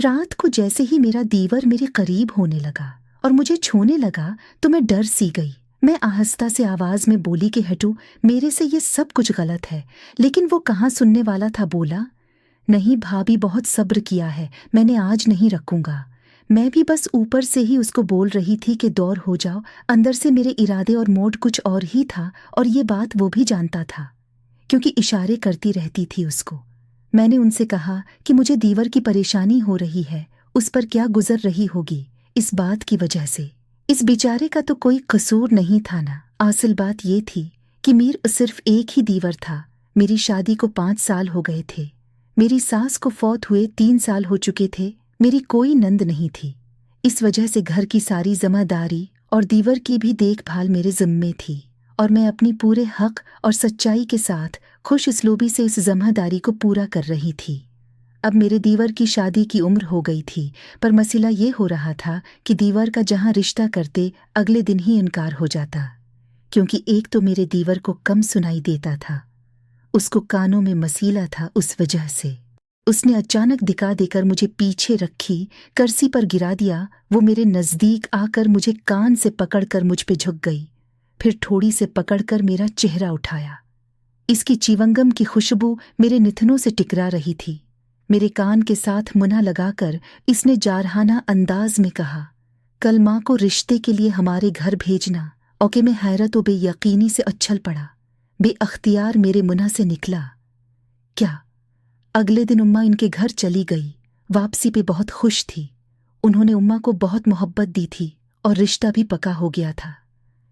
रात को जैसे ही मेरा दीवर मेरे करीब होने लगा और मुझे छूने लगा तो मैं डर सी गई। मैं आहिस्ता से आवाज में बोली कि हटो, मेरे से ये सब कुछ गलत है। लेकिन वो कहाँ सुनने वाला था। बोला, नहीं भाभी, बहुत सब्र किया है, मैंने आज नहीं रखूंगा। मैं भी बस ऊपर से ही उसको बोल रही थी कि दौर हो जाओ। अंदर से मेरे इरादे और मोड कुछ और ही था, और ये बात वो भी जानता था क्योंकि इशारे करती रहती थी उसको। मैंने उनसे कहा कि मुझे दीवर की परेशानी हो रही है, उस पर क्या गुजर रही होगी इस बात की वजह से। इस बेचारे का तो कोई कसूर नहीं था ना। असल बात ये थी कि मीर सिर्फ एक ही दीवर था। मेरी शादी को 5 साल हो गए थे। मेरी सास को फौत हुए 3 साल हो चुके थे। मेरी कोई नंद नहीं थी। इस वजह से घर की सारी जमादारी और दीवर की भी देखभाल मेरे जिम्मे थी, और मैं अपनी पूरे हक और सच्चाई के साथ खुश इसलूबी से इस जमादारी को पूरा कर रही थी। अब मेरे दीवर की शादी की उम्र हो गई थी, पर मसला ये हो रहा था कि दीवर का जहां रिश्ता करते अगले दिन ही इनकार हो जाता, क्योंकि एक तो मेरे दीवर को कम सुनाई देता था, उसको कानों में मसीला था। उस वजह से उसने अचानक दिखा देकर मुझे पीछे रखी कर्सी पर गिरा दिया। वो मेरे नजदीक आकर मुझे कान से पकड़कर मुझ पे झुक गई, फिर थोड़ी से पकड़कर मेरा चेहरा उठाया। इसकी चिवंगम की खुशबू मेरे निथनों से टिकरा रही थी। मेरे कान के साथ मुना लगाकर इसने जारहाना अंदाज में कहा, कल माँ को रिश्ते के लिए हमारे घर भेजना। ओके, मैं हैरत और बेयकीनी से उछल पड़ा। बेअख्तियार मेरे मुना से निकला, क्या? अगले दिन उम्मा इनके घर चली गई। वापसी पे बहुत खुश थी। उन्होंने उम्मा को बहुत मोहब्बत दी थी और रिश्ता भी पक्का हो गया था।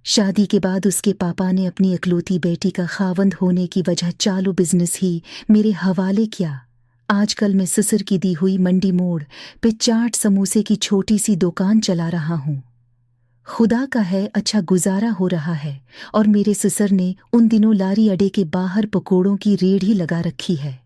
शादी के बाद उसके पापा ने अपनी इकलौती बेटी का खावंद होने की वजह चालू बिजनेस ही मेरे हवाले किया। आजकल मैं ससुर की दी हुई मंडी मोड़ पे चाट समोसे की छोटी सी दुकान चला रहा हूँ। खुदा का है, अच्छा गुजारा हो रहा है। और मेरे ससुर ने उन दिनों लारी अड्डे के बाहर पकोड़ों की रेढ़ी लगा रखी है।